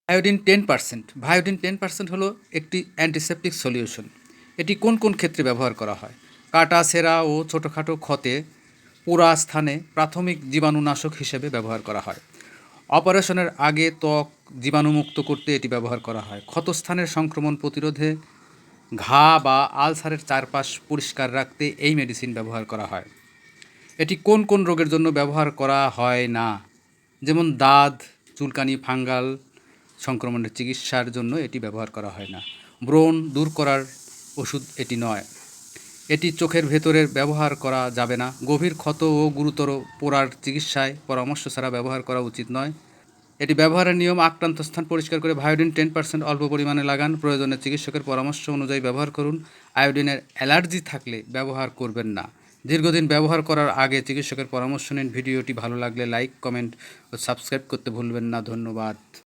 ভায়োডিন 10%। ভায়োডিন 10% হলো একটি antiseptic solution. এটি কোন কোন ক্ষেত্রে ব্যবহার করা হয়? কাটা, ছেঁড়া ও ছোটোখাটো ক্ষতে পোড়া স্থানে প্রাথমিক জীবাণুনাশক হিসেবে ব্যবহার করা হয়। অপারেশনের আগে ত্বক জীবাণুমুক্ত করতে এটি ব্যবহার করা হয়। ক্ষতস্থানের সংক্রমণ প্রতিরোধে, ঘা বা আলসারের চারপাশ পরিষ্কার রাখতে এই মেডিসিন ব্যবহার করা হয়। এটি কোন কোন রোগের জন্য ব্যবহার করা হয় না? যেমন দাঁত, চুলকানি, ফাঙ্গাল সংক্রমণের চিকিৎসার জন্য এটি ব্যবহার করা হয় না। ব্রণ দূর করার ওষুধ এটি নয়। এটি চোখের ভেতরের ব্যবহার করা যাবে না। গভীর ক্ষত ও গুরুতর পোড়ার চিকিৎসায় পরামর্শ ছাড়া ব্যবহার করা উচিত নয়। এটি ব্যবহারের নিয়ম: আক্রান্ত স্থান পরিষ্কার করে ভায়োডিন 10% অল্প পরিমাণে লাগান। প্রয়োজনে চিকিৎসকের পরামর্শ অনুযায়ী ব্যবহার করুন। আয়োডিনের অ্যালার্জি থাকলে ব্যবহার করবেন না। দীর্ঘদিন ব্যবহার করার আগে চিকিৎসকের পরামর্শ নিন। ভিডিওটি ভালো লাগলে লাইক, কমেন্ট ও সাবস্ক্রাইব করতে ভুলবেন না। ধন্যবাদ।